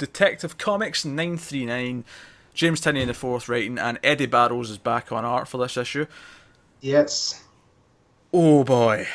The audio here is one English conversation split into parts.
Detective Comics 939. James Tynion the fourth writing, and Eddie Barrows is back on art for this issue. Yes. Oh boy.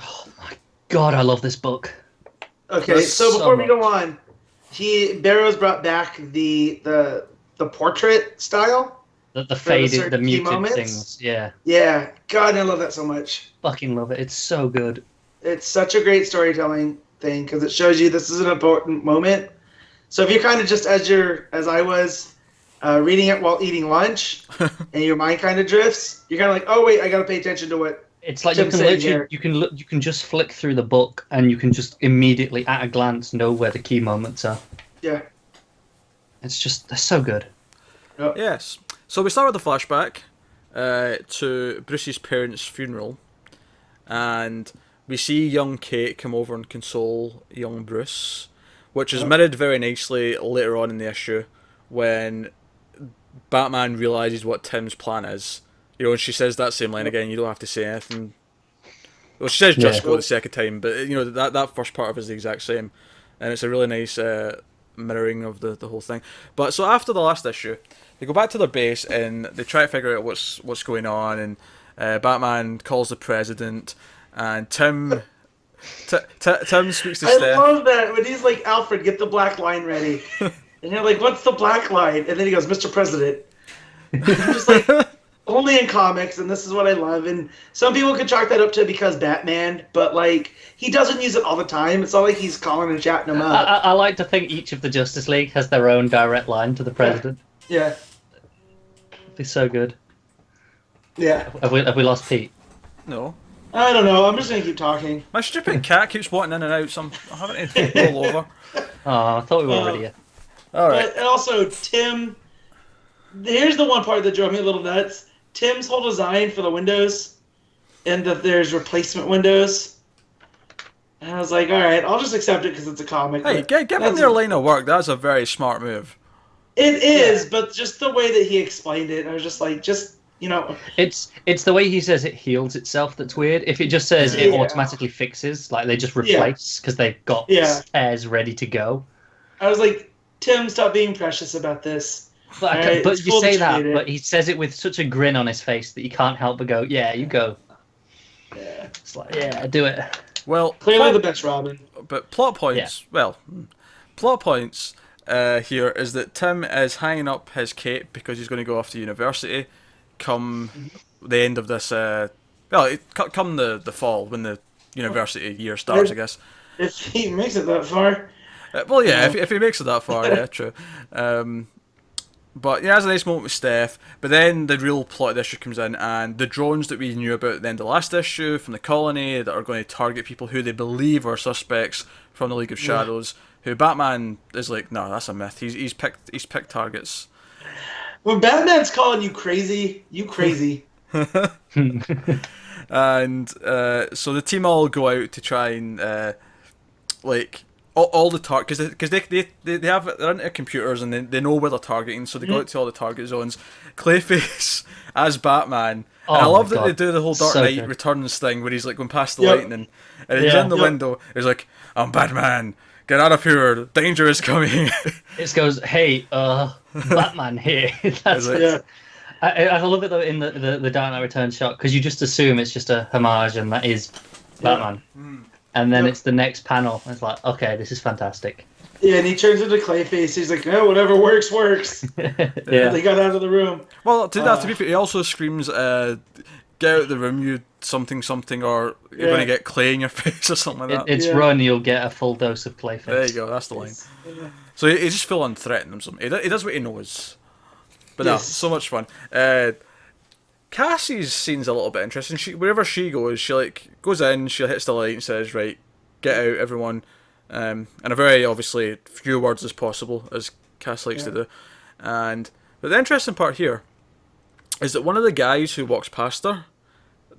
Oh my god, I love this book. Okay, There's so before we much. go on, Barrows brought back the portrait style. The For the faded, the certain key muted moments? things. Yeah. Yeah, God, I love that so much. Fucking love it. It's so good. It's such a great storytelling thing because it shows you this is an important moment. So if you're kind of just as I was reading it while eating lunch, and your mind kind of drifts, you're kind of like, oh wait, I got to pay attention to what. It's like Tim's you can saying literally, here. you can just flick through the book and you can just immediately at a glance know where the key moments are. Yeah. It's just, they're so good. Yep. Yes. So we start with the flashback to Bruce's parents' funeral, and we see young Kate come over and console young Bruce, which is mirrored very nicely later on in the issue when Batman realizes what Tim's plan is. You know, and she says that same line again. You don't have to say anything. Well, she says just go the second time, but you know that first part of it is the exact same, and it's a really nice mirroring of the whole thing. But so after the last issue, they go back to their base and they try to figure out what's going on. And Batman calls the president, and Tim speaks to Steph. I love that when he's like, Alfred, get the black line ready, and you're like, what's the black line? And then he goes, Mr. President. I'm just like. Only in comics, and this is what I love. And some people could chalk that up to because Batman, but like he doesn't use it all the time. It's not like he's calling and chatting him up. I like to think each of the Justice League has their own direct line to the president. Yeah. It'd be so good. Yeah. Have we lost Pete? No. I don't know. I'm just gonna keep talking. My stupid cat keeps walking in and out, so I'm having to roll over. Oh, I thought we were already here. All right. And also, Tim. Here's the one part that drove me a little nuts. Tim's whole design for the windows, and that there's replacement windows. And I was like, all right, I'll just accept it because it's a comic. Hey, given their line of work, that's a very smart move. It is, but just the way that he explained it, I was just like, you know. It's the way he says it heals itself that's weird. If it just says it automatically fixes, like they just replace because they've got spares ready to go. I was like, Tim, stop being precious about this. But you say that, but he says it with such a grin on his face that you can't help but go, yeah, you go. Yeah. It's like, yeah, do it. Well, clearly the best Robin. But plot points, plot points here is that Tim is hanging up his cape because he's going to go off to university come the end of this, come the fall when the university year starts, I guess. If he makes it that far. If he makes it that far, yeah, true. But yeah, has a nice moment with Steph. But then the real plot of the issue comes in, and the drones that we knew about at the end of the last issue from the colony that are going to target people who they believe are suspects from the League of Shadows. Who Batman is like, no, that's a myth. He's picked targets. When Batman's calling you crazy, you crazy. And so the team all go out to try and all the targets, because they have, they're into computers and they know where they're targeting, so they go out to all the target zones. Clayface as Batman, and I love that they do the whole Dark Knight Returns thing where he's like going past the lightning and he's in the window. He's like, "I'm Batman, get out of here, danger is coming." It goes, "Hey, Batman here." That's it. I love it though in the Dark Knight Returns shot because you just assume it's just a homage and that is Batman. And then it's the next panel. And it's like, okay, this is fantastic. Yeah, and he turns into Clayface. He's like, "Oh, whatever works, works." They got out of the room. Well, to be fair, he also screams, "Get out of the room, you something," or you're going to get clay in your face or something like that. It's run, you'll get a full dose of Clayface. There you go, that's the line. So he's just full on threatening them. He does what he knows. But no, so much fun. Cassie's scene's a little bit interesting. Wherever she goes, she goes in, she hits the light and says, "Right, get out, everyone," in a very obviously few words as possible, as Cass likes to do. But the interesting part here is that one of the guys who walks past her,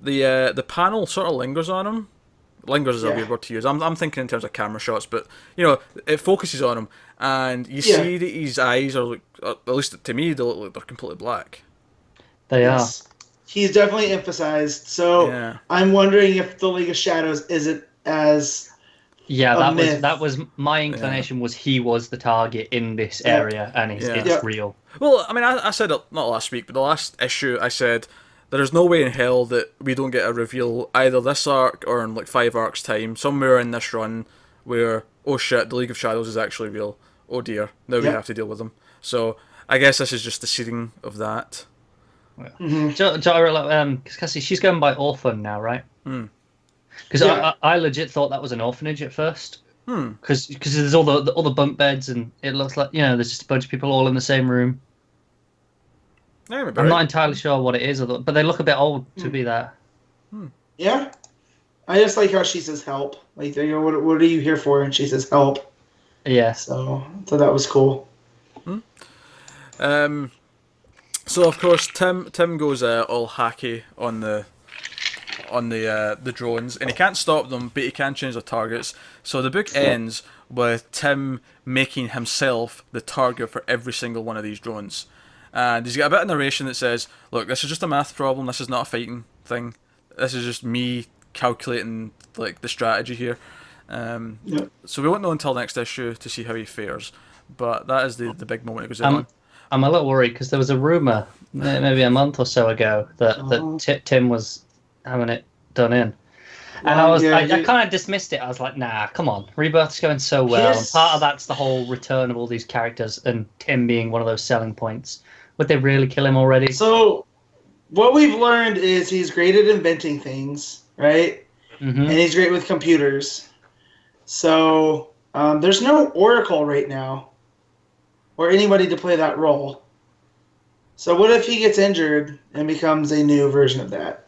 the panel sort of lingers on him. Lingers is a weird word to use. I'm thinking in terms of camera shots, but it focuses on him, and you see that his eyes are, at least to me, they look like they're completely black. They are. He's definitely emphasized. So I'm wondering if the League of Shadows isn't as Yeah, a myth. that was my inclination. Was he was the target in this area, and it's real. Well, I mean, I said it not last week, but the last issue I said there is no way in hell that we don't get a reveal either this arc or in like 5 arcs time, somewhere in this run, where oh shit, the League of Shadows is actually real. Oh dear, now we have to deal with them. So I guess this is just the seeding of that. Because she's going by orphan now, right? Because I legit thought that was an orphanage at first. Because there's all the bunk beds, and it looks like there's just a bunch of people all in the same room. Yeah, I'm not entirely sure what it is, but they look a bit old to be there. Yeah, I just like how she says help. Like they go, "What are you here for?" And she says help. Yeah. So that was cool. So of course Tim goes all hacky on the drones, and he can't stop them, but he can change their targets. So the book ends with Tim making himself the target for every single one of these drones. And he's got a bit of narration that says, look, this is just a math problem, this is not a fighting thing. This is just me calculating like the strategy here. So we won't know until next issue to see how he fares. But that is the big moment it goes in on. I'm a little worried because there was a rumour maybe a month or so ago that Tim was having it done in. And I kind of dismissed it. I was like, nah, come on. Rebirth's going so well. And part of that's the whole return of all these characters and Tim being one of those selling points. Would they really kill him already? So what we've learned is he's great at inventing things, right? And he's great with computers. So there's no Oracle right now or anybody to play that role. So what if he gets injured and becomes a new version of that?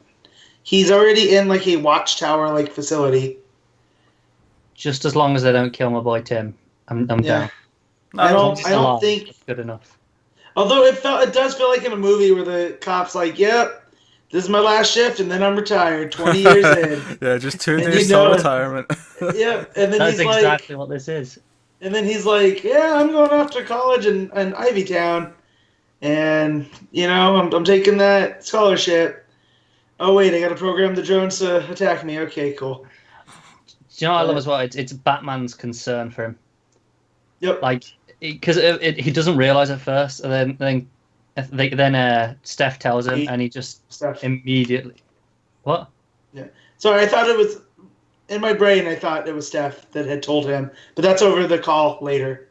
He's already in like a watchtower-like facility. Just as long as they don't kill my boy Tim, I'm down. I don't think good enough. Although it does feel like in a movie where the cop's like, "Yep, this is my last shift, and then I'm retired. 20 years in." Yeah, just 2 days till retirement. Yeah, and then that's he's exactly what this is. And then he's like, "Yeah, I'm going off to college in Ivy Town, and I'm taking that scholarship. Oh wait, I got to program the drones to attack me. Okay, cool." Do you know what I love as well? It's Batman's concern for him. Yep. Like, because he doesn't realize at first, and then Steph tells him, and he just immediately. What? Yeah. Sorry, I thought it was in my brain. I thought it was Steph that had told him, but that's over the call later,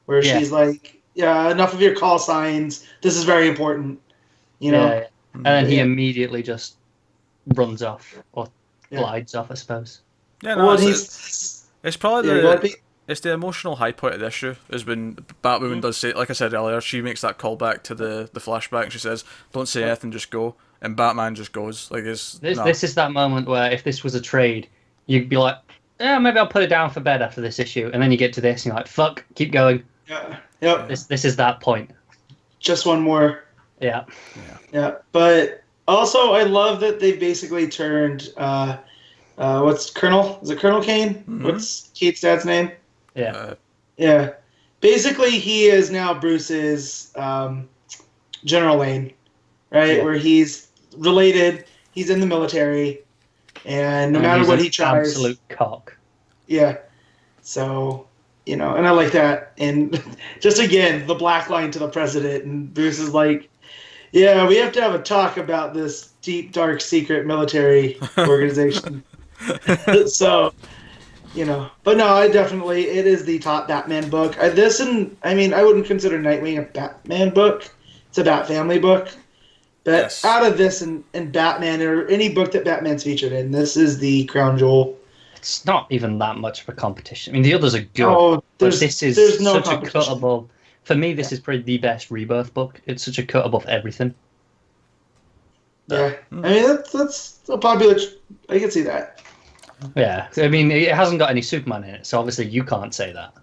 where she's like, "Yeah, enough of your call signs. This is very important." Yeah. And then he immediately just runs off or glides off, I suppose. Yeah, no, it's probably it's the emotional high point of the issue is when Batwoman does say, like I said earlier, she makes that call back to the flashback and she says, "Don't say anything, just go," and Batman just goes. Like this is that moment where if this was a trade, you'd be like, "Yeah, maybe I'll put it down for bed after this issue," and then you get to this and you're like, "Fuck, keep going." Yeah. Yep. This is that point. Just one more. Yeah. But also, I love that they basically turned. What's Colonel? Is it Colonel Kane? Mm-hmm. What's Kate's dad's name? Yeah. Basically, he is now Bruce's General Lane, right? Yeah. Where he's related. He's in the military, and no matter what he tries, absolute cock. Yeah. So, and I like that. And just again, the black line to the president, and Bruce is like, "Yeah, we have to have a talk about this deep, dark, secret military organization." So, but no, it is the top Batman book. I wouldn't consider Nightwing a Batman book. It's a Bat Family book. But out of this and Batman, or any book that Batman's featured in, this is the crown jewel. It's not even that much of a competition. I mean, the others are good, but this is such a cut above. For me, this is probably the best Rebirth book. It's such a cut above everything. Yeah, I mean that's a popular. I can see that. Yeah, I mean it hasn't got any Superman in it, so obviously you can't say that.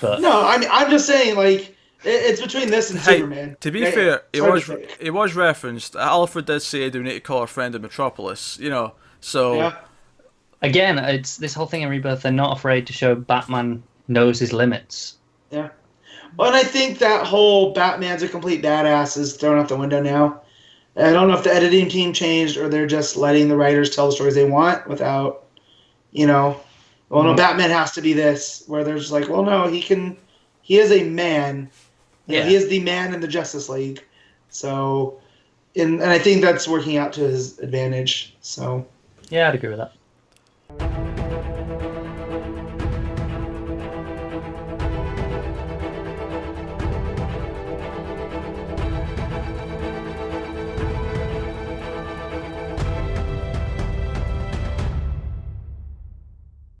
But no, I mean I'm just saying like it's between this and Superman. To be fair, it was referenced. Alfred did say, "Do we need to call our friend in Metropolis?" So. Yeah. Again, it's this whole thing in Rebirth. They're not afraid to show Batman knows his limits. Yeah. Well, and I think that whole Batman's a complete badass is thrown out the window now. I don't know if the editing team changed or they're just letting the writers tell the stories they want without, well, no, Batman has to be this. Where there's like, well, no, he is a man. You know, he is the man in the Justice League. So, and I think that's working out to his advantage. So, yeah, I'd agree with that.